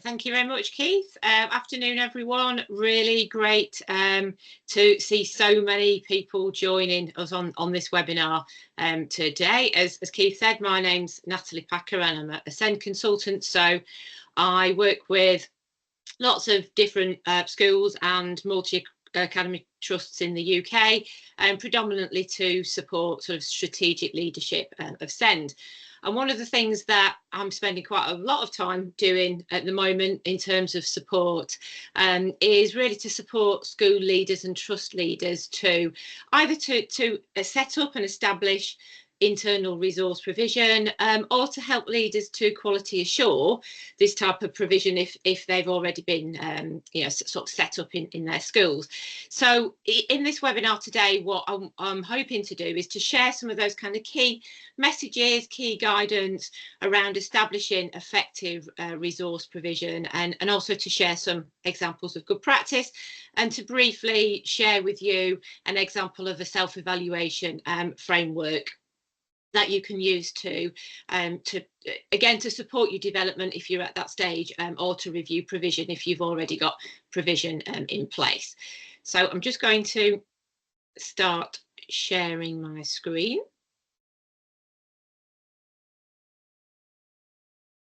Thank you very much, Keith. Afternoon, everyone. Really great to see so many people joining us on this webinar today. As Keith said, my name's Natalie Packer and I'm a SEN consultant. So I work with lots of different schools and multi-academy trusts in the UK, predominantly to support sort of strategic leadership of SEN. And one of the things that I'm spending quite a lot of time doing at the moment in terms of support is really to support school leaders and trust leaders to either to set up and establish internal resource provision or to help leaders to quality assure this type of provision if they've already been sort of set up in their schools. So in this webinar today, what I'm hoping to do is to share some of those kind of key messages, key guidance around establishing effective resource provision, and also to share some examples of good practice, and to briefly share with you an example of a self-evaluation framework that you can use to support your development if you're at that stage, or to review provision if you've already got provision in place. So I'm just going to start sharing my screen.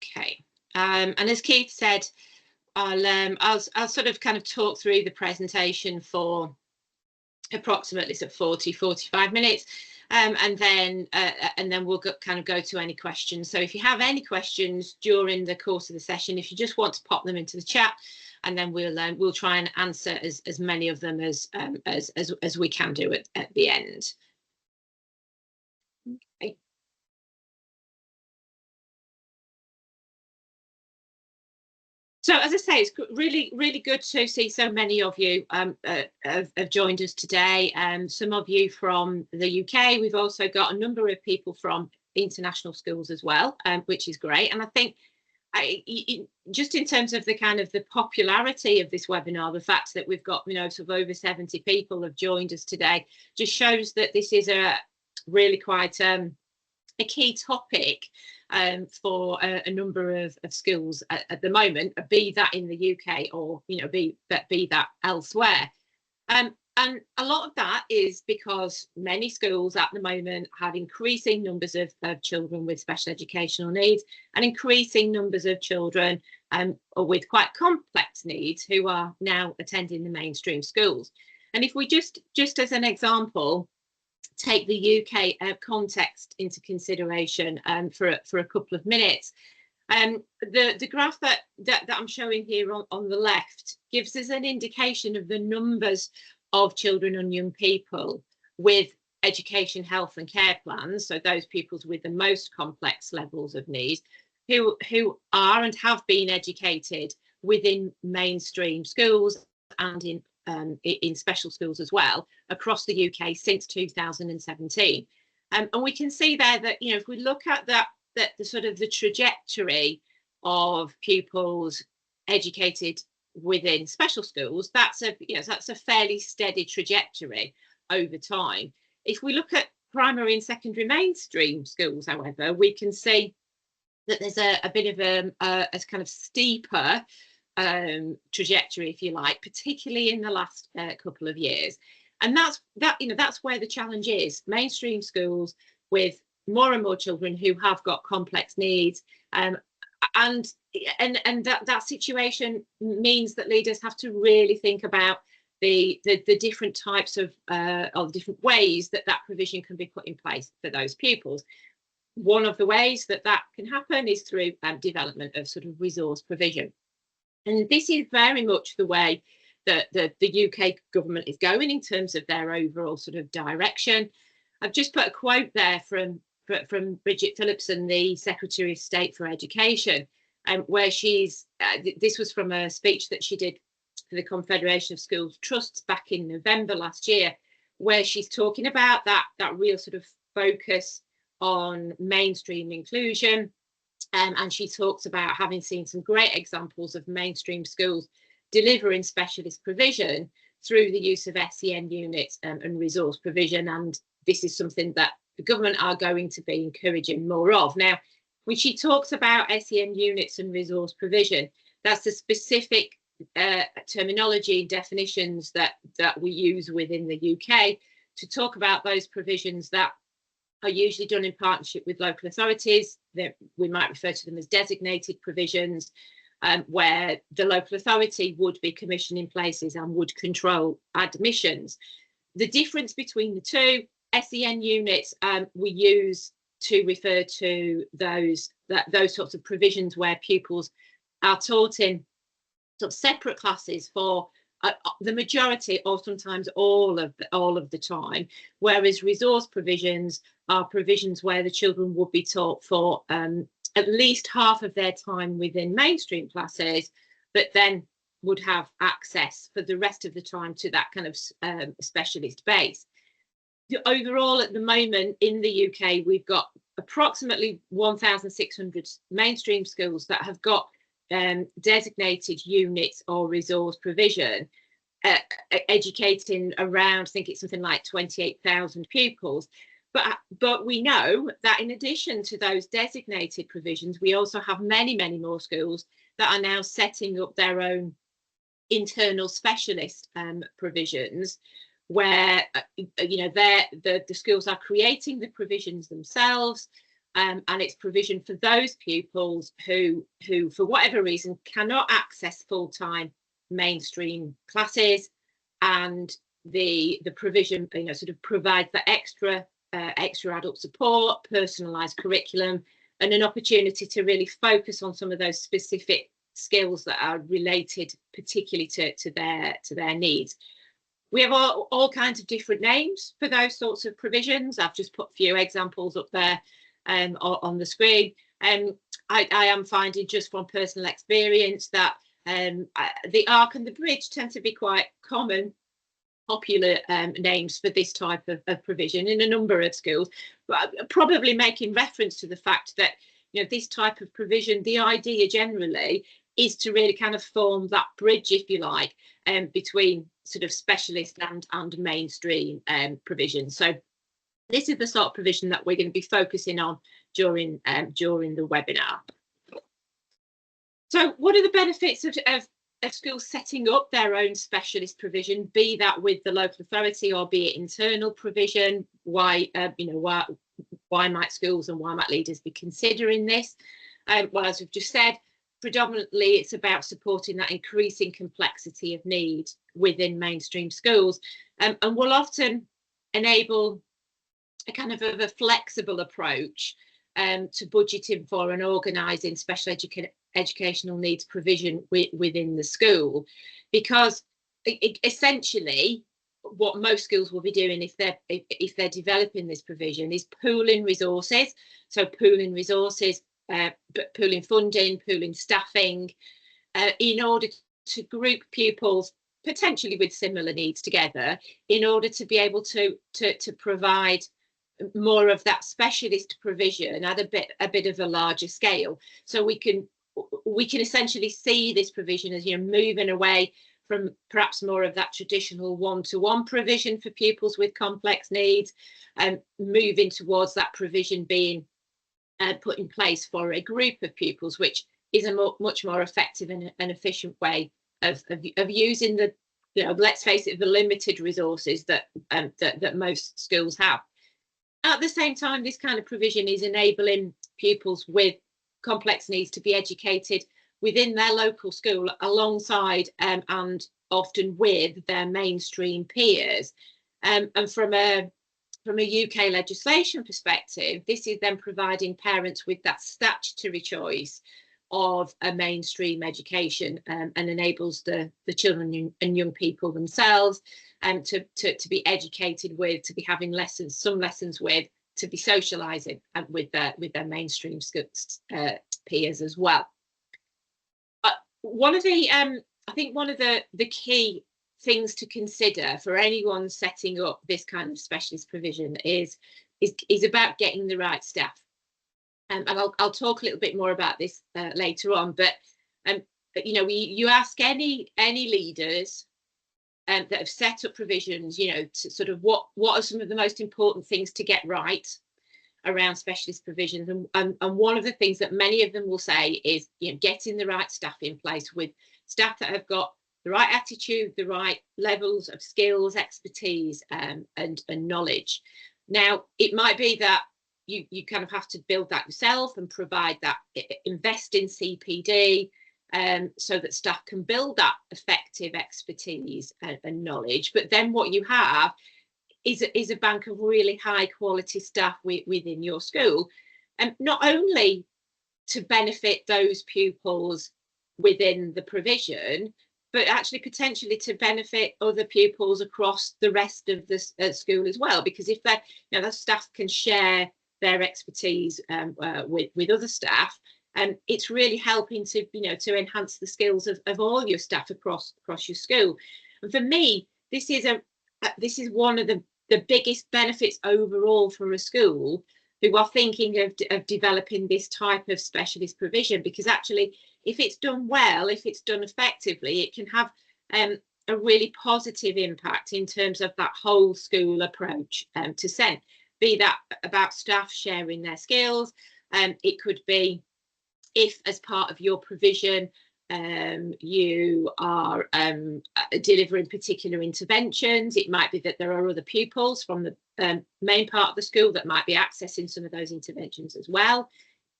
Okay, and as Keith said, I'll sort of kind of talk through the presentation for approximately sort of 45 minutes. And then we'll kind of go to any questions. So if you have any questions during the course of the session, if you just want to pop them into the chat, and then we'll try and answer as many of them as we can do at the end. Okay. So as I say, it's really good to see so many of you have joined us today. Some of you from the UK. We've also got a number of people from international schools as well, which is great. And I think just in terms of the kind of the popularity of this webinar, the fact that we've got sort of over 70 people have joined us today just shows that this is a really quite a key topic for a number of schools at the moment, be that in the UK or be that elsewhere. And a lot of that is because many schools at the moment have increasing numbers of children with special educational needs and increasing numbers of children with quite complex needs who are now attending the mainstream schools. And if we just as an example take the UK context into consideration for a couple of minutes. The graph that I'm showing here on the left gives us an indication of the numbers of children and young people with education, health and care plans, so those pupils with the most complex levels of need, who are and have been educated within mainstream schools and in special schools as well across the UK since 2017, and we can see there that if we look at the sort of the trajectory of pupils educated within special schools, that's a fairly steady trajectory over time. If we look at primary and secondary mainstream schools, however, we can see that there's a bit of a kind of steeper trajectory, if you like, particularly in the last couple of years. And that's where the challenge is. Mainstream schools with more and more children who have got complex needs, and that situation means that leaders have to really think about the different types of different ways that provision can be put in place for those pupils. One of the ways that can happen is through development of sort of resource provision. And this is very much the way that the UK government is going in terms of their overall sort of direction. I've just put a quote there from Bridget Phillipson, the Secretary of State for Education, where this was from a speech that she did for the Confederation of Schools Trusts back in November last year, where she's talking about that real sort of focus on mainstream inclusion. And she talks about having seen some great examples of mainstream schools delivering specialist provision through the use of SEN units and resource provision. And this is something that the government are going to be encouraging more of. Now, when she talks about SEN units and resource provision, That's the specific terminology and definitions that we use within the UK to talk about those provisions that are usually done in partnership with local authorities. We might refer to them as designated provisions, where the local authority would be commissioning places and would control admissions. The difference between the two, SEN units, we use to refer to those sorts of provisions where pupils are taught in sort of separate classes for the majority or sometimes all of the time, whereas resource provisions are provisions where the children would be taught for at least half of their time within mainstream classes, but then would have access for the rest of the time to that kind of specialist base. Overall, at the moment in the UK, we've got approximately 1,600 mainstream schools that have got designated units or resource provision, educating around, I think it's something like 28,000 pupils. But we know that in addition to those designated provisions, we also have many more schools that are now setting up their own internal specialist provisions, where the schools are creating the provisions themselves, and it's provision for those pupils who for whatever reason cannot access full-time mainstream classes, and the provision sort of provides that extra adult support, personalised curriculum, and an opportunity to really focus on some of those specific skills that are related particularly to their needs. We have all kinds of different names for those sorts of provisions. I've just put a few examples up there on the screen. I am finding, just from personal experience, that the Arc and the Bridge tend to be quite common, popular names for this type of provision in a number of schools, but probably making reference to the fact that this type of provision, the idea generally is to really kind of form that bridge, if you like, between sort of specialist and mainstream provision. So this is the sort of provision that we're going to be focusing on during the webinar. So what are the benefits of schools setting up their own specialist provision, be that with the local authority or be it internal provision? Why might schools and why might leaders be considering this? Well, as we've just said, predominantly it's about supporting that increasing complexity of need within mainstream schools, and will often enable a kind of a flexible approach to budgeting for and organising special educational needs provision within the school, because essentially what most schools will be doing if they're developing this provision is pooling resources. So pooling resources, pooling funding, pooling staffing, in order to group pupils potentially with similar needs together, in order to be able to provide more of that specialist provision at a bit of a larger scale. So we can essentially see this provision as moving away from perhaps more of that traditional one-to-one provision for pupils with complex needs, and moving towards that provision being put in place for a group of pupils, which is a much more effective and efficient way of using the, let's face it, the limited resources that most schools have. At the same time, this kind of provision is enabling pupils with complex needs to be educated within their local school alongside and often with their mainstream peers. And from a UK legislation perspective, this is then providing parents with that statutory choice of a mainstream education, and enables the children and young people themselves to be educated with, to be having some lessons with, to be socialising with their mainstream peers as well. One of the I think one of the key things to consider for anyone setting up this kind of specialist provision is about getting the right staff. And I'll talk a little bit more about this later on, but you ask any leaders that have set up provisions, to sort of what are some of the most important things to get right, around specialist provisions, and one of the things that many of them will say is, getting the right staff in place, with staff that have got the right attitude, the right levels of skills, expertise, and knowledge. Now, it might be that you kind of have to build that yourself and provide that, invest in CPD, so that staff can build that effective expertise and knowledge. But then what you have is a bank of really high quality staff within your school, and not only to benefit those pupils within the provision, but actually potentially to benefit other pupils across the rest of the school as well. Because if that, the staff can share their expertise with other staff, and it's really helping to to enhance the skills of all your staff across your school. And for me, this is one of the biggest benefits overall for a school who are thinking of developing this type of specialist provision, because actually, if it's done well, if it's done effectively, it can have a really positive impact in terms of that whole school approach to SEN. Be that about staff sharing their skills, it could be if, as part of your provision, you are delivering particular interventions. It might be that there are other pupils from the main part of the school that might be accessing some of those interventions as well.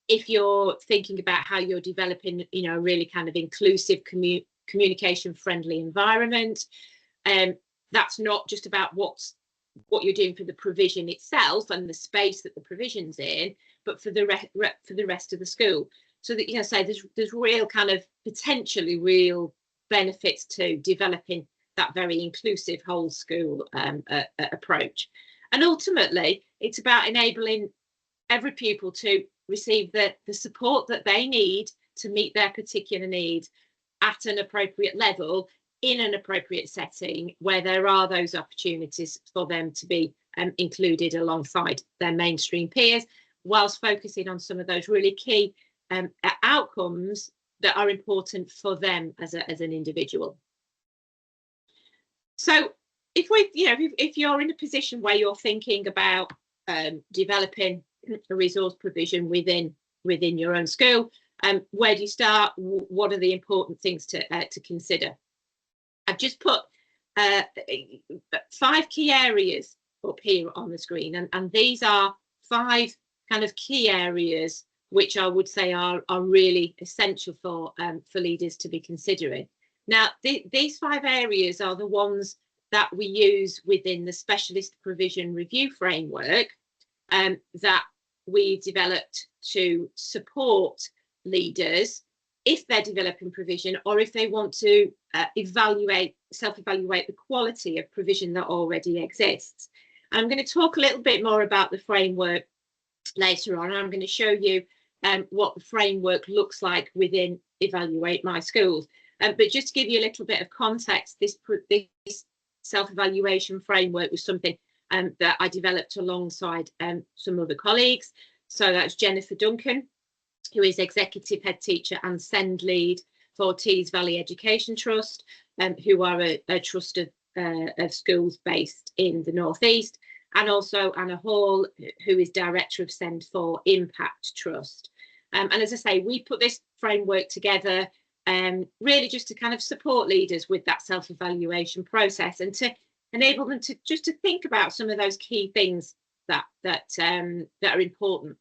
If you're thinking about how you're developing, a really kind of inclusive, communication friendly environment, that's not just about what you're doing for the provision itself and the space that the provision's in, but for the rest of the school. So that there's real kind of potentially real benefits to developing that very inclusive whole school approach. And ultimately, it's about enabling every pupil to receive the support that they need to meet their particular needs at an appropriate level, in an appropriate setting, where there are those opportunities for them to be included alongside their mainstream peers, whilst focusing on some of those really key outcomes that are important for them as an individual. So if you're in a position where you're thinking about developing a resource provision within your own school, where do you start? What are the important things to consider? I've just put 5 key areas up here on the screen, and these are 5 kind of key areas which I would say are really essential for leaders to be considering. Now, these 5 areas are the ones that we use within the specialist provision review framework that we developed to support leaders if they're developing provision, or if they want to self-evaluate the quality of provision that already exists. And I'm going to talk a little bit more about the framework later on. I'm going to show you what the framework looks like within Evaluate My Schools. But just to give you a little bit of context, this self-evaluation framework was something that I developed alongside some other colleagues. So that's Jennifer Duncan, who is Executive Head Teacher and SEND Lead for Tees Valley Education Trust, who are a trust of schools based in the North East, and also Anna Hall, who is Director of SEND for Impact Trust. And as I say, we put this framework together really just to kind of support leaders with that self-evaluation process, and to enable them to just to think about some of those key things that are important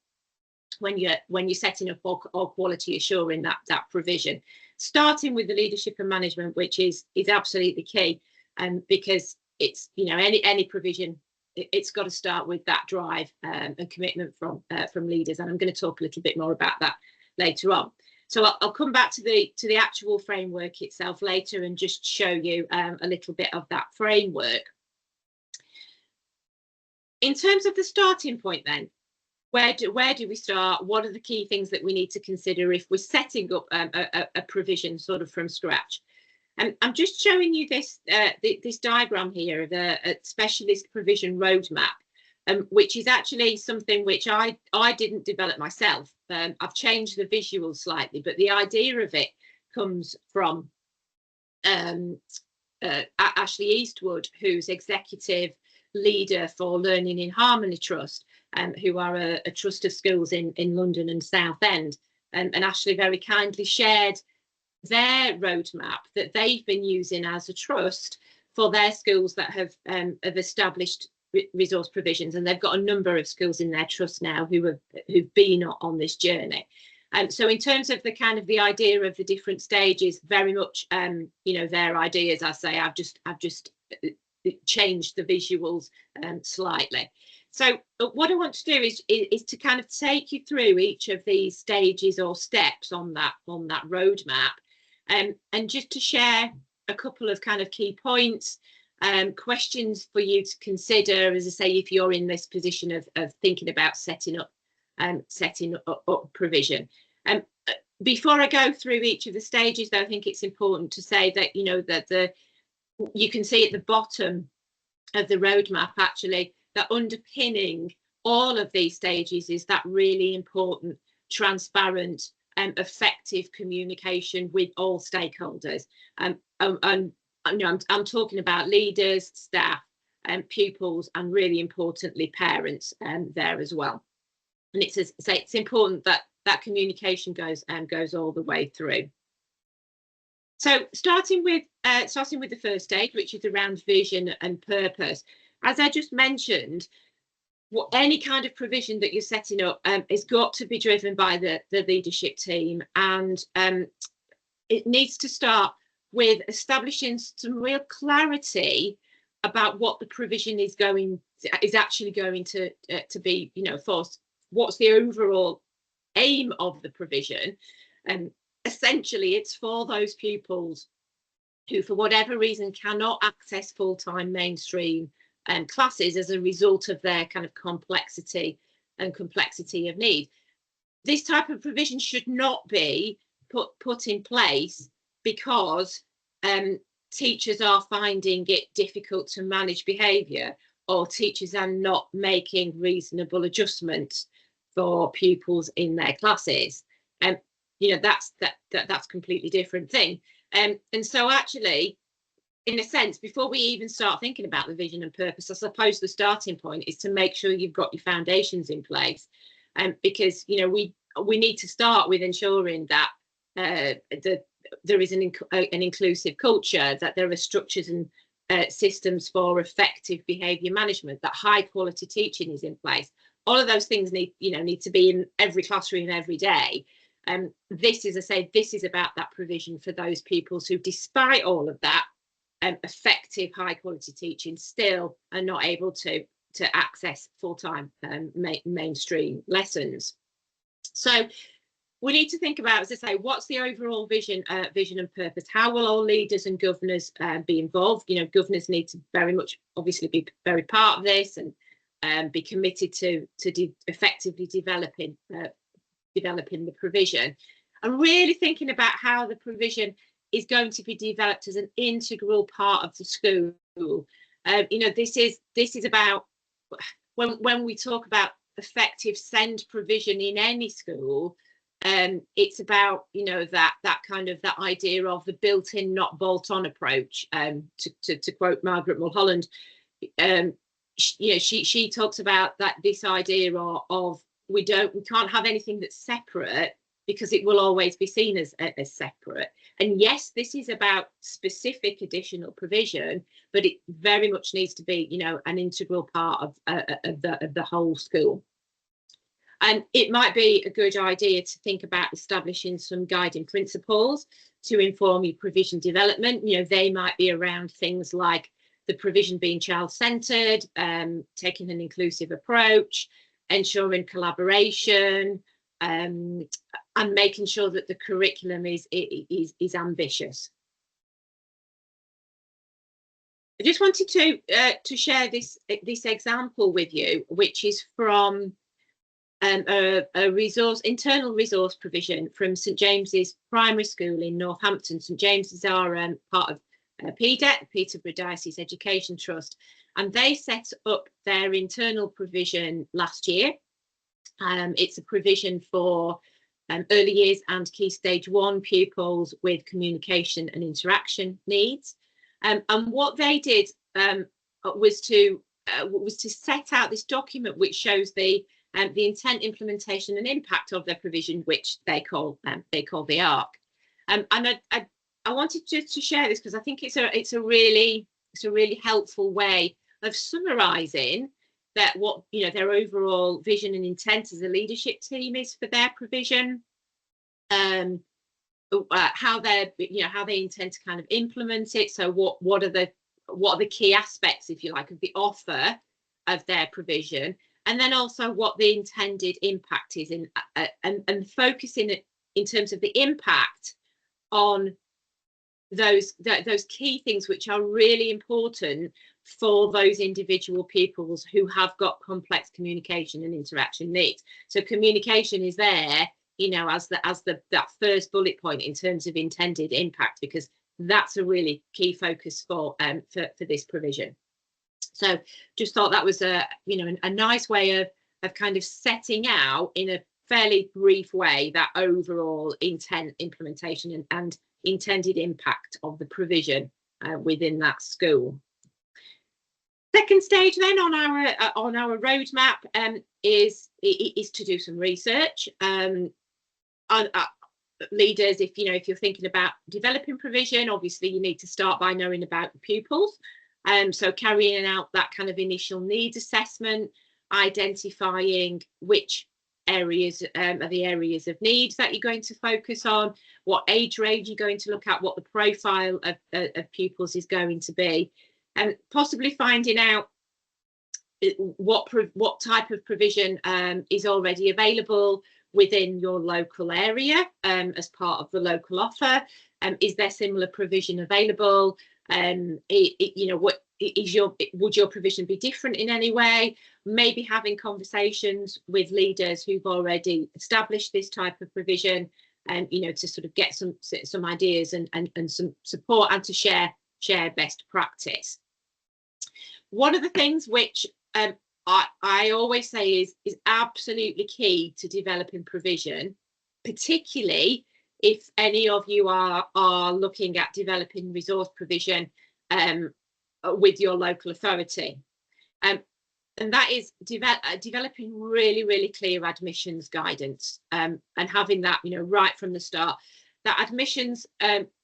when you're setting up or quality assuring that provision, starting with the leadership and management, which is absolutely key, because it's any provision, it's got to start with that drive and commitment from leaders, and I'm going to talk a little bit more about that later on. So I'll come back to the actual framework itself later and just show you a little bit of that framework. In terms of the starting point, then, where do we start? What are the key things that we need to consider if we're setting up a provision sort of from scratch? And I'm just showing you this diagram here of a specialist provision roadmap, which is actually something which I didn't develop myself. I've changed the visual slightly, but the idea of it comes from Ashley Eastwood, who's executive leader for Learning in Harmony Trust. who are a trust of schools in London and Southend, and Ashley very kindly shared their roadmap that they've been using as a trust for their schools that have established resource provisions, and they've got a number of schools in their trust now who've been on this journey. So in terms of the idea of the different stages, very much their ideas, I say, I've just changed the visuals slightly. So what I want to do is to kind of take you through each of these stages or steps on that roadmap, and just to share a couple of kind of key points, questions for you to consider, as I say, if you're in this position of thinking about setting up provision. Before I go through each of the stages, though, I think it's important to say that you can see at the bottom of the roadmap actually that underpinning all of these stages is that really important, transparent and effective communication with all stakeholders. I'm talking about leaders, staff, pupils, and really importantly parents there as well. And it's important that communication goes all the way through. So starting with the first stage, which is around vision and purpose. As I just mentioned, any kind of provision that you're setting up has got to be driven by the leadership team, and it needs to start with establishing some real clarity about what the provision is actually going to be, for what's the overall aim of the provision. Essentially, it's for those pupils who, for whatever reason, cannot access full-time mainstream classes as a result of their kind of complexity of need. This type of provision should not be put in place because teachers are finding it difficult to manage behaviour, or teachers are not making reasonable adjustments for pupils in their classes. That's completely different thing. And so actually, in a sense, before we even start thinking about the vision and purpose, I suppose the starting point is to make sure you've got your foundations in place, because we need to start with ensuring that there is an inclusive culture, that there are structures and systems for effective behaviour management, that high quality teaching is in place. All of those things need to be in every classroom every day. This is about that provision for those pupils who, despite all of that effective high quality teaching, still are not able to access full-time mainstream lessons. So we need to think about, as I say, what's the overall vision and purpose? How will all leaders and governors be involved? Governors need to very much obviously be very part of this and be committed to effectively developing the provision, and really thinking about how the provision is going to be developed as an integral part of the school. This is about, when we talk about effective SEN provision in any school, it's about that idea of the built-in, not bolt-on approach. To quote Margaret Mulholland, she talks about this idea of we can't have anything that's separate, because it will always be seen as separate. And yes, this is about specific additional provision, but it very much needs to be an integral part of the whole school. And it might be a good idea to think about establishing some guiding principles to inform your provision development. They might be around things like the provision being child-centred, taking an inclusive approach, ensuring collaboration, and making sure that the curriculum is ambitious. I just wanted to share this example with you, which is from a internal resource provision from St James's Primary School in Northampton. St James's are part of PDET, Peterborough Diocese Education Trust, and they set up their internal provision last year. It's a provision for early years and Key Stage 1 pupils with communication and interaction needs. And what they did was to was to set out this document which shows the intent, implementation, and impact of their provision, which they call the ARC. And I wanted just to share this because I think it's a really helpful way of summarising that what their overall vision and intent as a leadership team is for their provision, how they intend to kind of implement it. So what are the key aspects, if you like, of the offer of their provision, and then also what the intended impact is and focusing it in terms of the impact on those key things which are really important for those individual pupils who have got complex communication and interaction needs. So communication is there, as that first bullet point in terms of intended impact, because that's a really key focus for this provision. So just thought that was a nice way of kind of setting out in a fairly brief way that overall intent, implementation, and intended impact of the provision within that school. Second stage then on our roadmap is to do some research. Leaders, if you're thinking about developing provision, obviously you need to start by knowing about the pupils. So carrying out that kind of initial needs assessment, identifying which areas are the areas of needs that you're going to focus on, what age range you're going to look at, what the profile of pupils is going to be, and possibly finding out what type of provision is already available within your local area as part of the local offer. Is there similar provision available? Would your provision be different in any way? Maybe having conversations with leaders who've already established this type of provision, and to sort of get some ideas and some support, and to share best practice. One of the things which I always say is absolutely key to developing provision, particularly if any of you are looking at developing resource provision with your local authority, and that is developing really clear admissions guidance, and having that right from the start, that admissions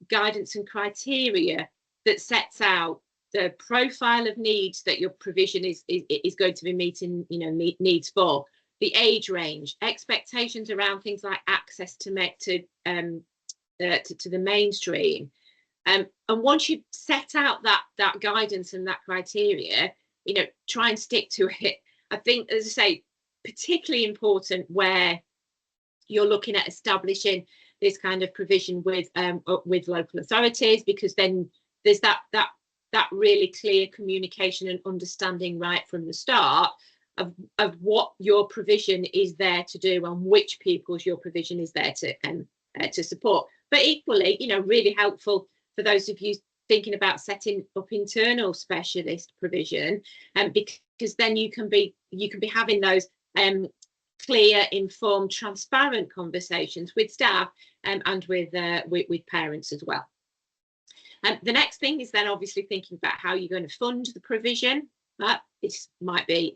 guidance and criteria that sets out the profile of needs that your provision is going to be meeting needs for, the age range, expectations around things like access to the mainstream. And once you set out that guidance and that criteria, try and stick to it. I think, as I say, particularly important where you're looking at establishing this kind of provision with local authorities, because then there's that really clear communication and understanding right from the start of what your provision is there to do and which pupils your provision is there to support. But equally, really helpful for those of you thinking about setting up internal specialist provision, because then you can be having those clear, informed, transparent conversations with staff and with parents as well. The next thing is then obviously thinking about how you're going to fund the provision. This might be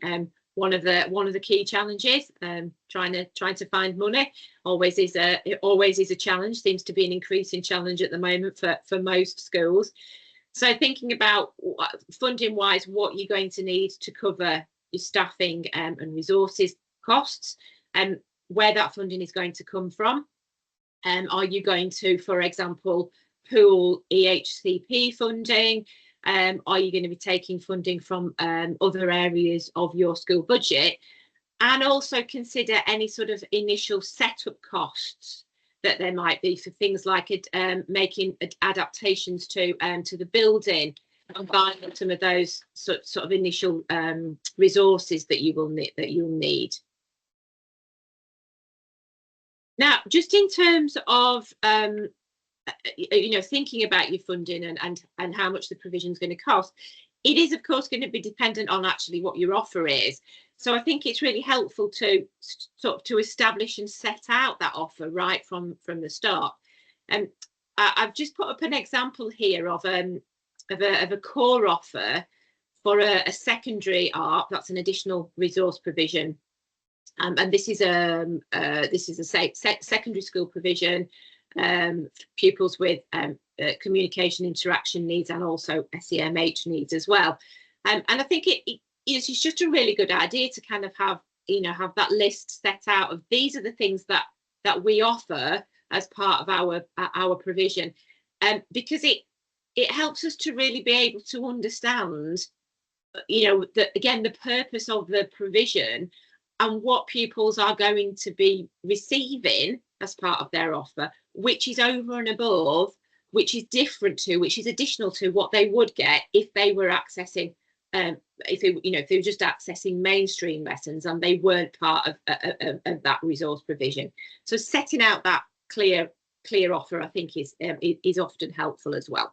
one of the key challenges. Trying to find money always is a challenge. Seems to be an increasing challenge at the moment for most schools. So thinking about funding wise, what you're going to need to cover your staffing and resources costs, and where that funding is going to come from. Are you going to, for example, pool EHCP funding? Are you going to be taking funding from other areas of your school budget? And also consider any sort of initial setup costs that there might be for things like making adaptations to the building, and buying some of those sort of initial resources that you'll need. Now, just in terms of thinking about your funding and how much the provision is going to cost, it is of course going to be dependent on actually what your offer is. So I think it's really helpful to establish and set out that offer right from the start. And I've just put up an example here of a core offer For a secondary ARP, that's an additional resource provision, and this is a secondary school provision, pupils with communication interaction needs and also SEMH needs as well. And I think it's just a really good idea to kind of have that list set out of these are the things that we offer as part of our provision, because it helps us to really be able to understand, again, the purpose of the provision and what pupils are going to be receiving as part of their offer, which is over and above, which is different to, which is additional to what they would get if they were accessing, if they were just accessing mainstream lessons and they weren't part of that resource provision. So setting out that clear offer, I think, is often helpful as well.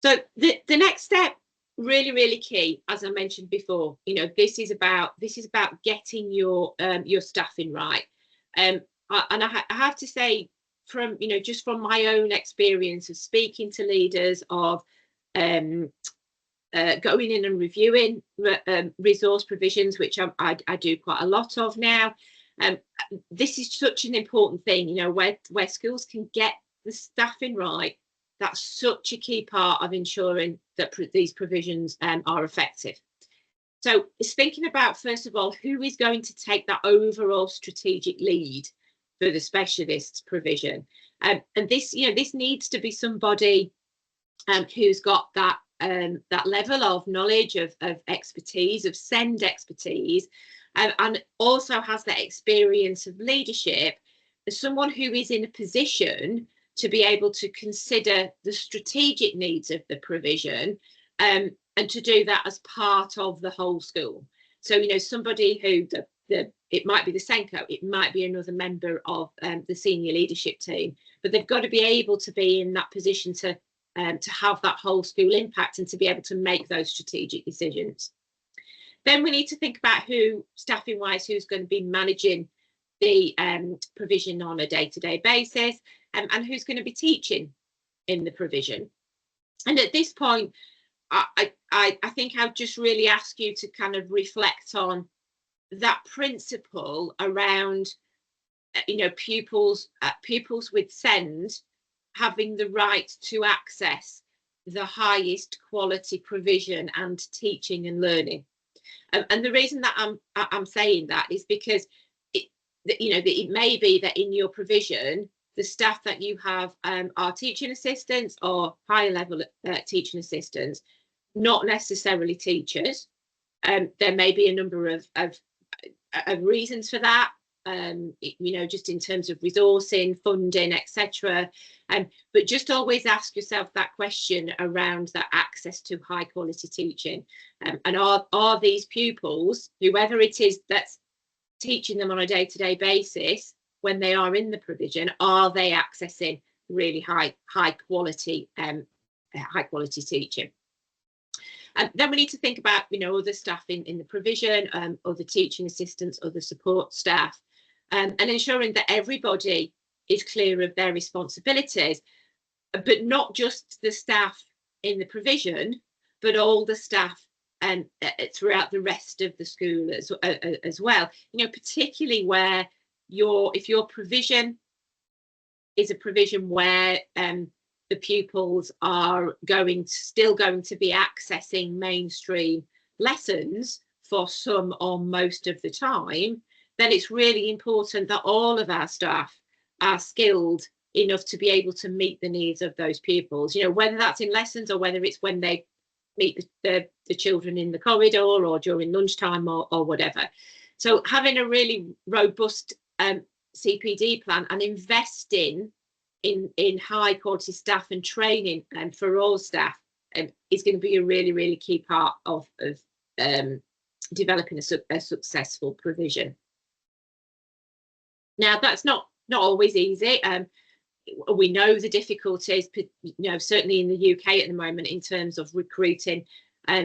So the next step, really key, as I mentioned before, this is about getting your staffing right. And I have to say, from just from my own experience of speaking to leaders, of going in and reviewing resource provisions, which I do quite a lot of now. This is such an important thing, where schools can get the staffing right. That's such a key part of ensuring that these provisions are effective. So it's thinking about, first of all, who is going to take that overall strategic lead for the specialist provision. And this needs to be somebody who's got that level of knowledge, of expertise, of SEND expertise, and also has that experience of leadership as someone who is in a position to be able to consider the strategic needs of the provision, and to do that as part of the whole school. So, somebody who it might be the SENCO, it might be another member of the senior leadership team, but they've got to be able to be in that position to have that whole school impact and to be able to make those strategic decisions. Then we need to think about who, staffing wise, who's going to be managing the provision on a day-to-day basis, and who's going to be teaching in the provision. And at this point, I think I'll just really ask you to kind of reflect on that principle around, pupils with SEND having the right to access the highest quality provision and teaching and learning. And the reason that I'm saying that is because it may be that in your provision, the staff that you have are teaching assistants or higher level teaching assistants, not necessarily teachers. There may be a number of reasons for that, just in terms of resourcing, funding, etc. But just always ask yourself that question around that access to high quality teaching. And are these pupils, whoever it is that's teaching them on a day-to-day basis, when they are in the provision, are they accessing really high quality teaching? And then we need to think about, other staff in the provision, other teaching assistants, other support staff, and ensuring that everybody is clear of their responsibilities, but not just the staff in the provision, but all the staff throughout the rest of the school as well. Particularly where if your provision is a provision where the pupils are still going to be accessing mainstream lessons for some or most of the time, then it's really important that all of our staff are skilled enough to be able to meet the needs of those pupils, whether that's in lessons or whether it's when they meet the children in the corridor or during lunchtime or whatever. So having a really robust CPD plan and investing in high quality staff and training for all staff is going to be a really key part of developing a successful provision. Now, that's not always easy. We know the difficulties, certainly in the UK at the moment, in terms of recruiting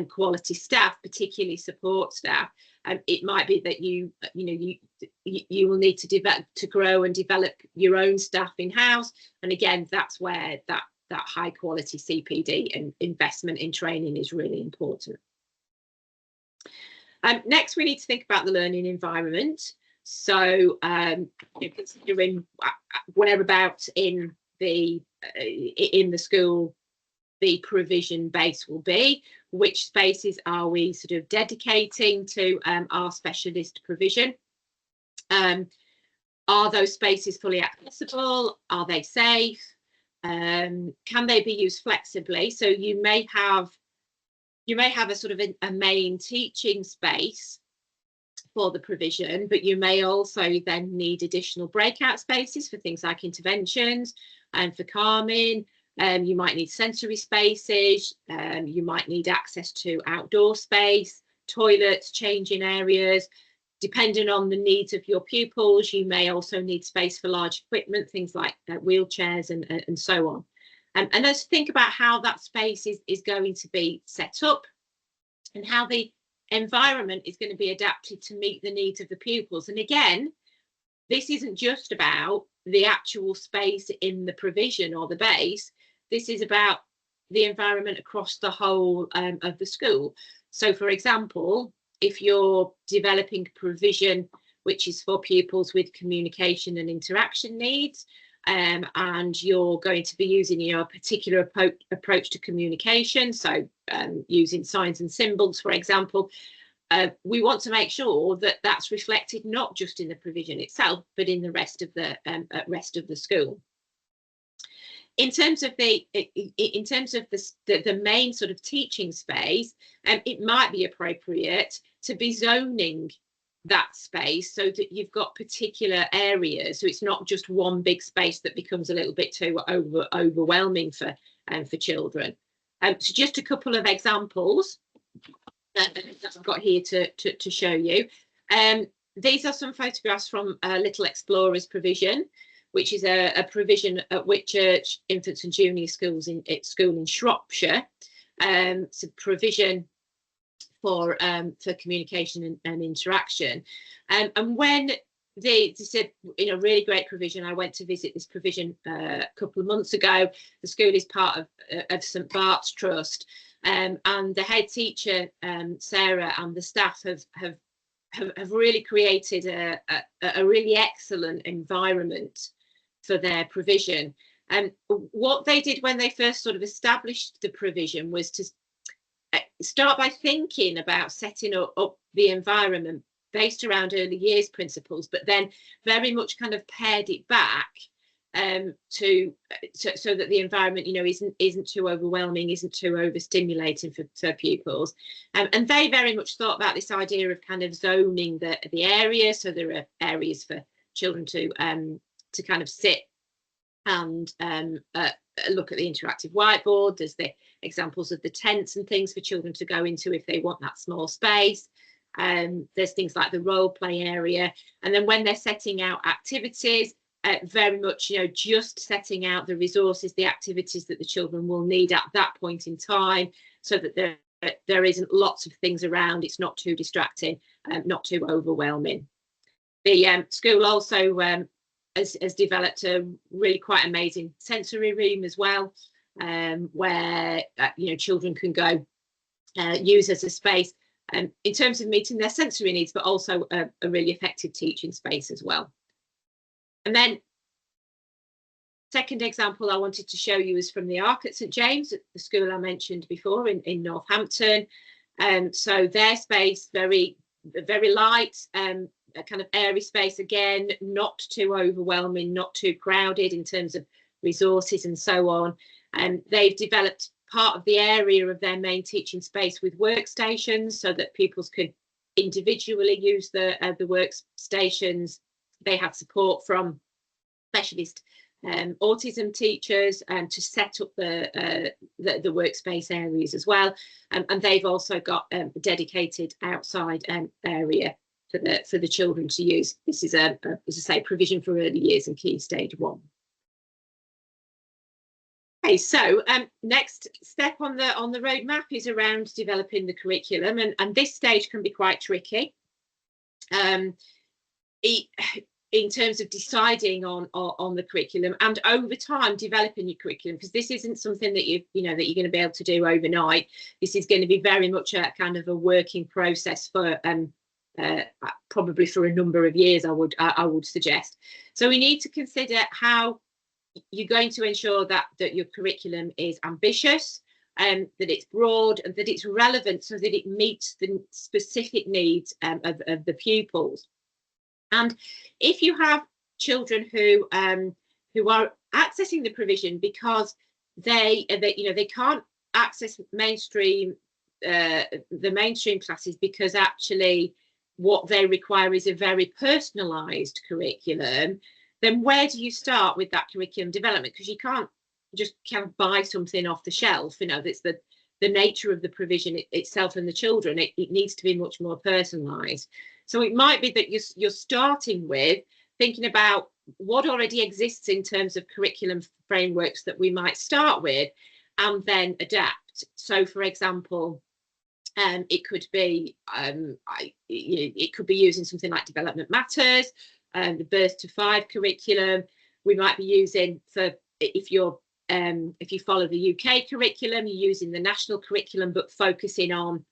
quality staff, particularly support staff. It might be that you will need to grow and develop your own staff in house, and again, that's where that that high quality CPD, and investment in training is really important. Next, we need to think about the learning environment. So considering whereabouts in the school the provision base will be, which spaces are we sort of dedicating to our specialist provision? Are those spaces fully accessible? Are they safe? Can they be used flexibly? So you may have a sort of a main teaching space for the provision, but you may also then need additional breakout spaces for things like interventions and for calming. You might need sensory spaces. You might need access to outdoor space, toilets, changing areas. Depending on the needs of your pupils, you may also need space for large equipment, things like wheelchairs and so on. And let's think about how that space is going to be set up and how the environment is going to be adapted to meet the needs of the pupils. And again, this isn't just about the actual space in the provision or the base. This is about the environment across the whole of the school. So, for example, if you're developing provision which is for pupils with communication and interaction needs, and you're going to be using a particular approach to communication, so using signs and symbols, for example, we want to make sure that that's reflected not just in the provision itself, but in the rest of the school. In terms of the main sort of teaching space, it might be appropriate to be zoning that space so that you've got particular areas, so it's not just one big space that becomes a little bit too overwhelming for children. So just a couple of examples that I've got here to show you. These are some photographs from Little Explorers provision, which is a provision at Whitchurch Infants and Junior Schools school in Shropshire. It's a provision for communication and interaction. And when they said, really great provision, I went to visit this provision a couple of months ago. The school is part of St Bart's Trust, and the head teacher, Sarah, and the staff have really created a really excellent environment for their provision. And what they did when they first sort of established the provision was to start by thinking about setting up the environment based around early years principles, but then very much kind of pared it back so that the environment, isn't too overwhelming, isn't too overstimulating for pupils. And they very much thought about this idea of kind of zoning the area, so there are areas for children to kind of sit and look at the interactive whiteboard. There's the examples of the tents and things for children to go into if they want that small space. There's things like the role play area, and then when they're setting out activities, very much just setting out the resources, the activities that the children will need at that point in time, so that there isn't lots of things around. It's not too distracting, not too overwhelming. The school also has developed a really quite amazing sensory room as well, where children can go use as a space in terms of meeting their sensory needs, but also a really effective teaching space as well. And then second example I wanted to show you is from the Ark at St James, the school I mentioned before in Northampton. So their space, very light, a kind of airy space, again, not too overwhelming, not too crowded in terms of resources and so on. And they've developed part of the area of their main teaching space with workstations so that pupils could individually use the workstations. They had support from specialist autism teachers to set up the workspace areas as well. And they've also got a dedicated outside area for the children to use. This is as I say, provision for early years and key stage 1. Okay, so next step on the roadmap is around developing the curriculum, and this stage can be quite tricky. in terms of deciding on the curriculum, and over time developing your curriculum, because this isn't something that that you're going to be able to do overnight. This is going to be very much a kind of a working process for probably for a number of years, I would suggest. So we need to consider how you're going to ensure that your curriculum is ambitious, that it's broad, and that it's relevant, so that it meets the specific needs of the pupils. And if you have children who are accessing the provision because they can't access mainstream the mainstream classes, because actually what they require is a very personalised curriculum, then where do you start with that curriculum development? Because you can't just buy something off the shelf. That's the nature of the provision itself and the children. It needs to be much more personalised. So it might be that you're starting with thinking about what already exists in terms of curriculum frameworks that we might start with, and then adapt. So, for example, it could be using something like Development Matters, the Birth to 5 curriculum. We might be using, if you follow the UK curriculum, you're using the national curriculum, but focusing on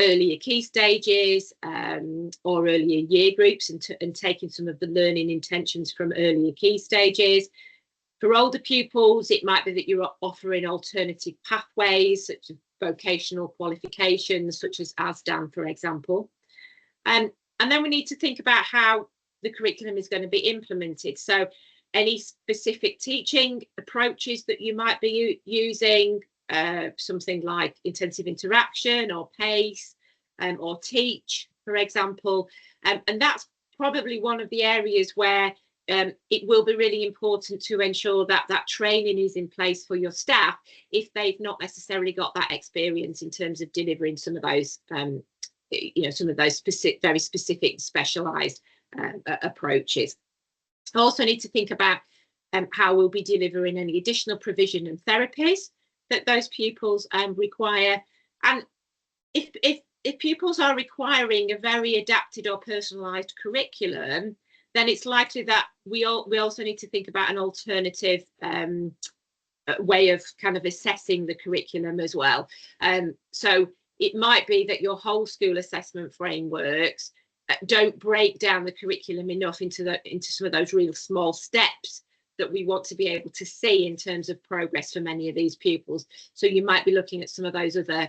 earlier key stages or earlier year groups, and taking some of the learning intentions from earlier key stages. For older pupils, it might be that you're offering alternative pathways, such as vocational qualifications, such as ASDAN, for example. And then we need to think about how the curriculum is going to be implemented. So any specific teaching approaches that you might be using, something like intensive interaction or PACE or TEACH, for example. And that's probably one of the areas where it will be really important to ensure that training is in place for your staff if they've not necessarily got that experience in terms of delivering some of those, some of those very specific specialised approaches. I also need to think about how we'll be delivering any additional provision and therapies that those pupils require. And if pupils are requiring a very adapted or personalised curriculum, then it's likely that we also need to think about an alternative way of kind of assessing the curriculum as well. So it might be that your whole school assessment frameworks don't break down the curriculum enough into some of those real small steps that we want to be able to see in terms of progress for many of these pupils. So you might be looking at some of those other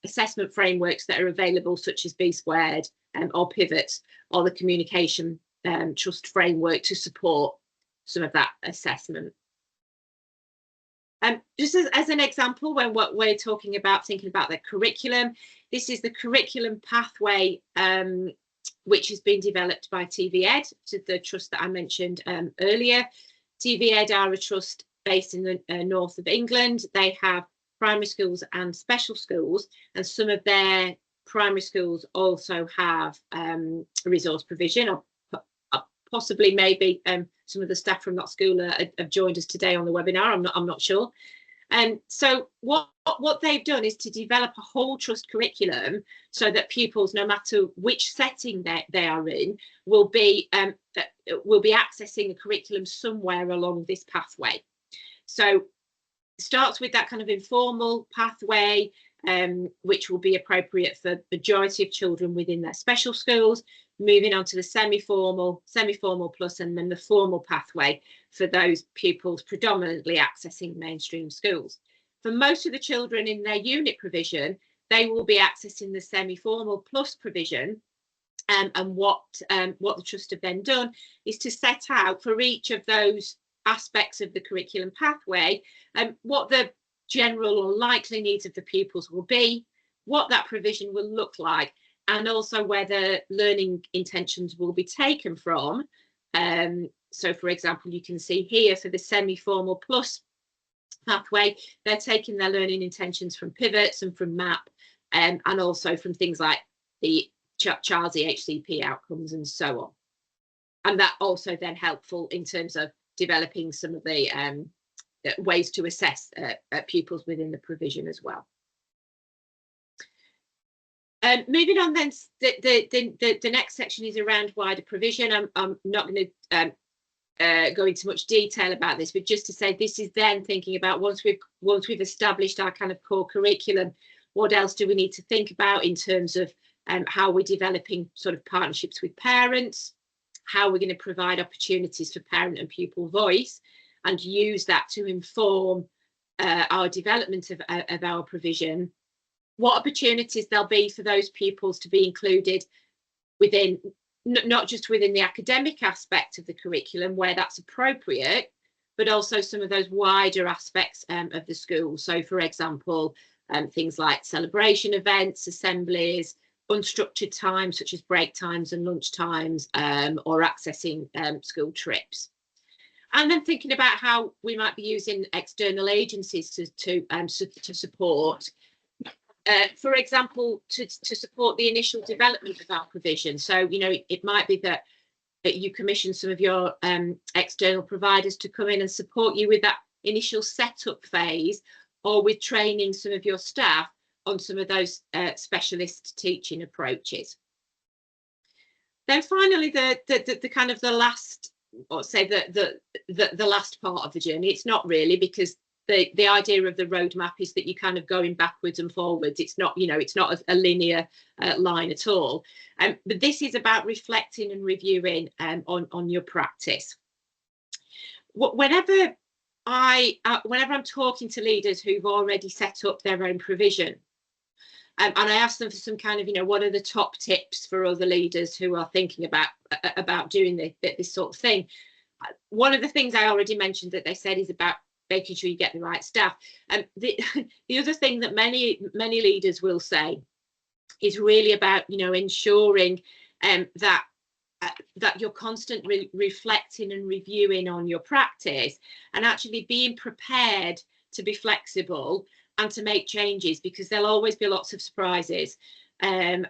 assessment frameworks that are available, such as B Squared or Pivots, or the communication trust framework to support some of that assessment. Just as an example, when what we're talking about, thinking about the curriculum, this is the curriculum pathway which has been developed by TVEd, to the trust that I mentioned earlier. TVEd are a trust based in the north of England. They have primary schools and special schools, and some of their primary schools also have resource provision, or possibly maybe some of the staff from that school have joined us today on the webinar. I'm not sure. And so what they've done is to develop a whole trust curriculum so that pupils, no matter which setting they are in, will be accessing a curriculum somewhere along this pathway. So it starts with that kind of informal pathway, which will be appropriate for the majority of children within their special schools, moving on to the semi-formal plus, and then the formal pathway for those pupils predominantly accessing mainstream schools. For most of the children in their unit provision, they will be accessing the semi-formal plus provision. And what the trust have then done is to set out for each of those aspects of the curriculum pathway what the general or likely needs of the pupils will be, what that provision will look like, and also where the learning intentions will be taken from. So, for example, you can see here for the semi-formal plus pathway, they're taking their learning intentions from Pivots and from MAP, and also from things like the child's EHCP outcomes and so on. And that also then helpful in terms of developing some of the ways to assess pupils within the provision as well. Moving on then, the next section is around wider provision. I'm not going to go into much detail about this, but just to say this is then thinking about once we've established our kind of core curriculum, what else do we need to think about in terms of how we're developing sort of partnerships with parents, how we're going to provide opportunities for parent and pupil voice, and use that to inform our development of our provision. What opportunities there'll be for those pupils to be included within, not just within the academic aspect of the curriculum where that's appropriate, but also some of those wider aspects of the school. So, for example, things like celebration events, assemblies, unstructured times such as break times and lunch times, or accessing school trips. And then thinking about how we might be using external agencies to support. For example, to support the initial development of our provision. So, you know, it might be that you commission some of your external providers to come in and support you with that initial setup phase, or with training some of your staff on some of those specialist teaching approaches. Then finally, the kind of the last, or say the last part of the journey. It's not really, because the idea of the roadmap is that you're kind of going backwards and forwards. It's not, you know, it's not a linear line at all. But this is about reflecting and reviewing on your practice. Whenever I'm talking to leaders who've already set up their own provision, and I ask them for some kind of, you know, what are the top tips for other leaders who are thinking about doing this sort of thing. One of the things I already mentioned that they said is about making sure you get the right staff. And the other thing that many leaders will say is really about, you know, ensuring that you're constantly reflecting and reviewing on your practice, and actually being prepared to be flexible and to make changes, because there'll always be lots of surprises. And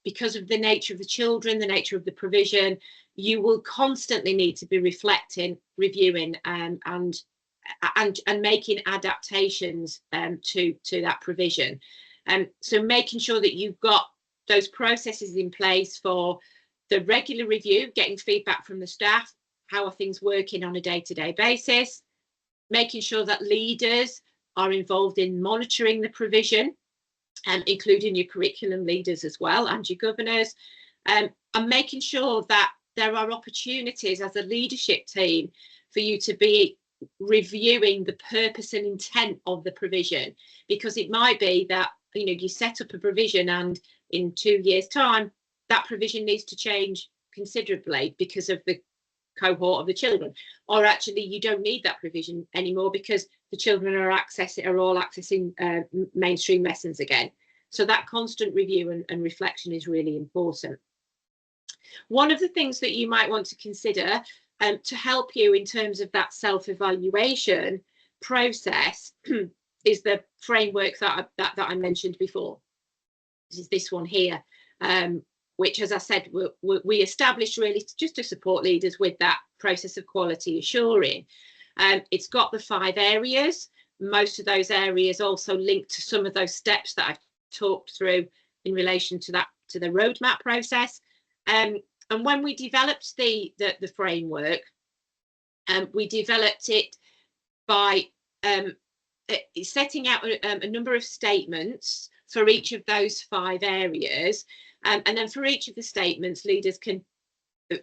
because of the nature of the children, the nature of the provision, you will constantly need to be reflecting, reviewing, and making adaptations to that provision. So making sure that you've got those processes in place for the regular review, getting feedback from the staff, how are things working on a day-to-day basis, making sure that leaders are involved in monitoring the provision, including your curriculum leaders as well, and your governors, and making sure that there are opportunities as a leadership team for you to be reviewing the purpose and intent of the provision, because it might be that, you know, you set up a provision and in 2 years' time that provision needs to change considerably because of the cohort of the children, or actually you don't need that provision anymore because the children are all accessing mainstream lessons again. So that constant review and reflection is really important. One of the things that you might want to consider to help you in terms of that self-evaluation process is the framework that I mentioned before. This is this one here, which, as I said, we established really just to support leaders with that process of quality assuring. It's got the 5 areas. Most of those areas also link to some of those steps that I've talked through in relation to the roadmap process. And when we developed the framework, we developed it by setting out a number of statements for each of those 5 areas, and then for each of the statements, leaders can,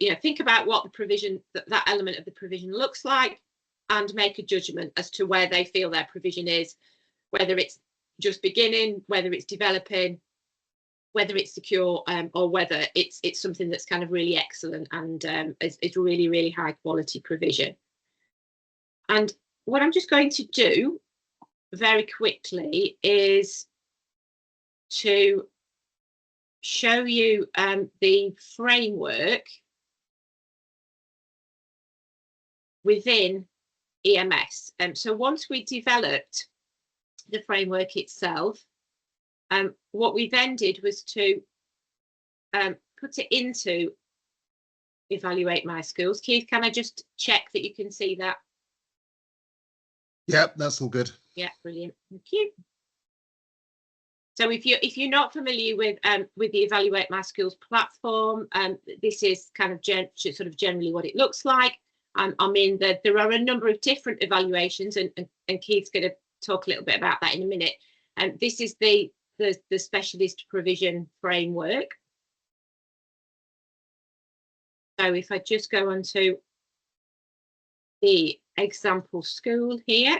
you know, think about what the provision, that element of the provision looks like, and make a judgment as to where they feel their provision is, whether it's just beginning, whether it's developing, whether it's secure, or whether it's something that's kind of really excellent and it's really, really high quality provision. And what I'm just going to do very quickly is to show you the framework within EMS. So once we developed the framework itself, what we then did was to put it into Evaluate My Schools. Keith, can I just check that you can see that? Yep, that's all good. Yeah, brilliant. Thank you. So if you're not familiar with the Evaluate My Skills platform, this is kind of sort of generally what it looks like. I mean, there are a number of different evaluations, and Keith's going to talk a little bit about that in a minute. And this is the specialist provision framework. So if I just go on to the example school here,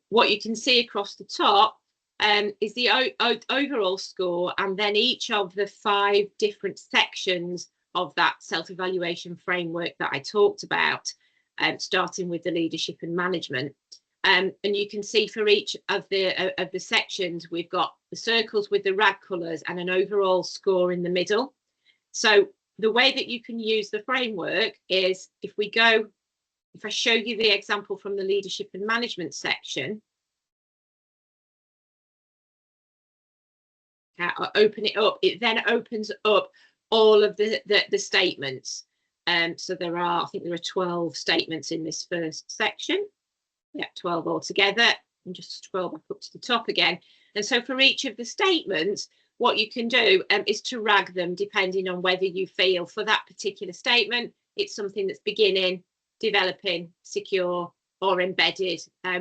what you can see across the top is the overall score, and then each of the 5 different sections of that self-evaluation framework that I talked about, starting with the leadership and management. And you can see for each of the sections, we've got the circles with the rag colours and an overall score in the middle. So the way that you can use the framework is if I show you the example from the leadership and management section, I'll open it up, it then opens up all of the statements. So I think there are 12 statements in this first section. Yeah, 12 altogether, and just scroll back up to the top again. And so for each of the statements, what you can do is to rag them depending on whether you feel for that particular statement it's something that's beginning, developing, secure, or embedded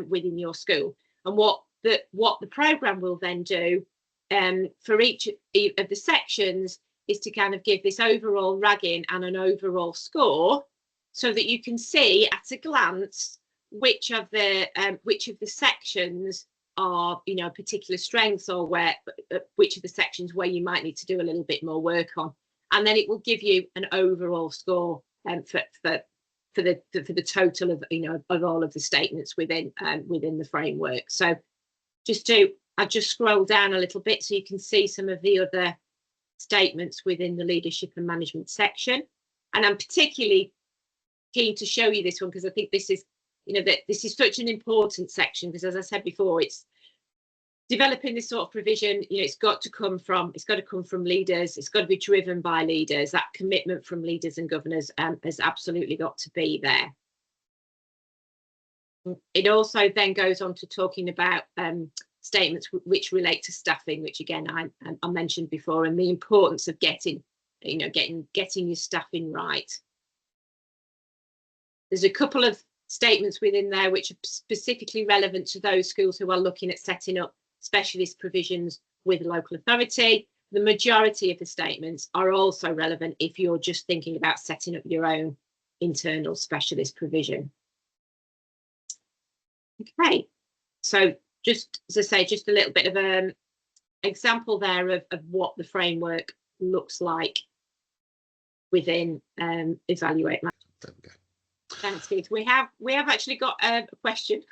within your school. And what the programme will then do for each of the sections is to kind of give this overall ragging and an overall score, so that you can see at a glance which of the sections are, you know, particular strengths, or which of the sections where you might need to do a little bit more work on, and then it will give you an overall score for the total of, you know, of all of the statements within the framework. So I'll just scroll down a little bit so you can see some of the other statements within the leadership and management section. And I'm particularly keen to show you this one because I think this is, you know, that this is such an important section, because as I said before, it's developing this sort of provision, you know, it's got to come from leaders, it's got to be driven by leaders. That commitment from leaders and governors has absolutely got to be there. It also then goes on to talking about statements which relate to staffing, which again I mentioned before, and the importance of getting your staffing right. There's a couple of statements within there which are specifically relevant to those schools who are looking at setting up specialist provisions with a local authority. The majority of the statements are also relevant if you're just thinking about setting up your own internal specialist provision. Okay, so just as I say, just a little bit of an example there of what the framework looks like within Evaluate. There we go. Thanks, Keith. We have actually got a question,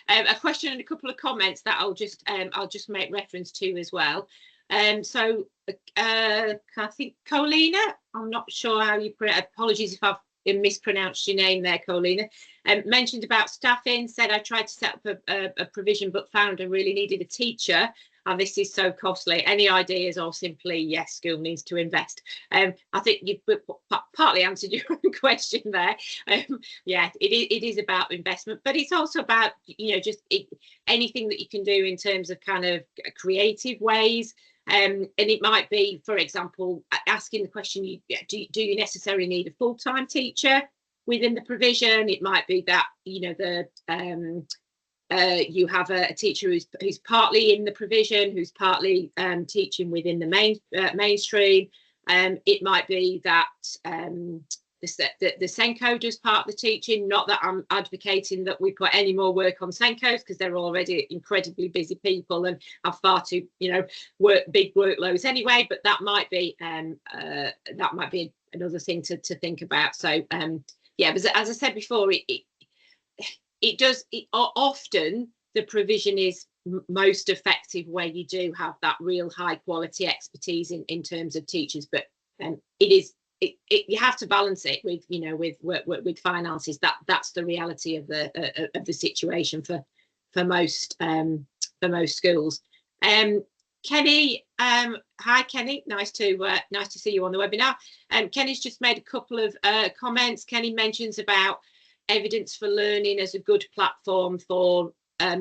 a question and a couple of comments that I'll just make reference to as well. So I think Colina, I'm not sure how you pronounce. Apologies if I've mispronounced your name there, Colina. Mentioned about staffing. Said I tried to set up a provision, but found I really needed a teacher. And this is so costly. Any ideas, or simply yes, school needs to invest? I think you've partly answered your own question there. Yeah, it is about investment, but it's also about, you know, just anything that you can do in terms of kind of creative ways. And it might be, for example, asking the question: do you necessarily need a full-time teacher within the provision? It might be that, you know, you have a teacher who's partly in the provision, who's partly teaching within the mainstream. It might be that the SEN code does part of the teaching. Not that I'm advocating that we put any more work on SEN codes, because they're already incredibly busy people and have far too, you know, big workloads anyway. But that might be another thing to think about. So yeah, but as I said before, often the provision is most effective where you do have that real high quality expertise in terms of teachers, but you have to balance it with, you know, with finances. That's the reality of the situation for most schools. Kenny, hi Kenny, nice to see you on the webinar. Kenny's just made a couple of comments. Kenny mentions about evidence for learning as a good platform for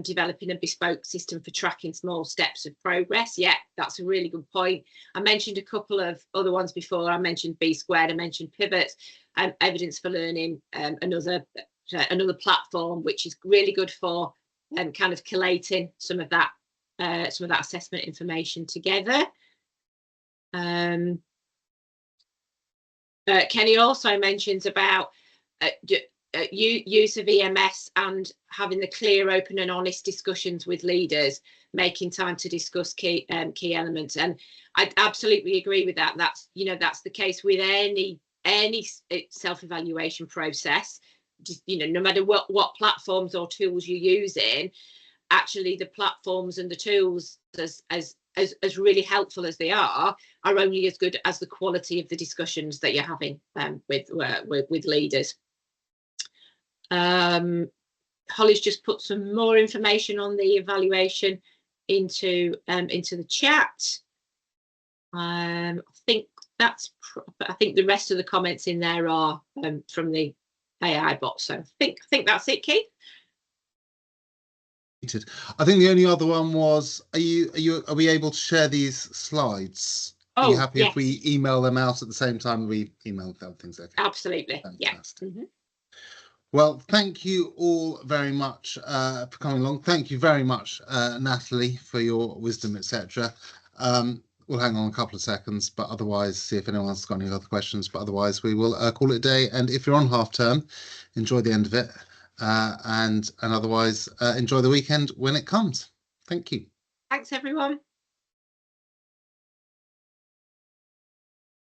developing a bespoke system for tracking small steps of progress. Yeah, that's a really good point. I mentioned a couple of other ones before. I mentioned B Squared, I mentioned pivots, evidence for learning, another platform which is really good for kind of collating some of that assessment information together. Kenny also mentions about use of EMS and having the clear, open and honest discussions with leaders, making time to discuss key elements. And I absolutely agree with that. That's the case with any self-evaluation process. Just, no matter what platforms or tools you're using, actually the platforms and the tools, as really helpful as they are only as good as the quality of the discussions that you're having with leaders. Holly's just put some more information on the evaluation into the chat. I think the rest of the comments in there are from the AI bot. So I think that's it, Keith. I think the only other one was, are we able to share these slides? Are you happy if we email them out at the same time we email the other things? Okay. Absolutely. Fantastic. Yeah. Well, thank you all very much for coming along. Thank you very much, Natalie, for your wisdom, etc. We'll hang on a couple of seconds, but otherwise, see if anyone's got any other questions. But otherwise, we will call it a day. And if you're on half term, enjoy the end of it. And otherwise, enjoy the weekend when it comes. Thank you. Thanks, everyone.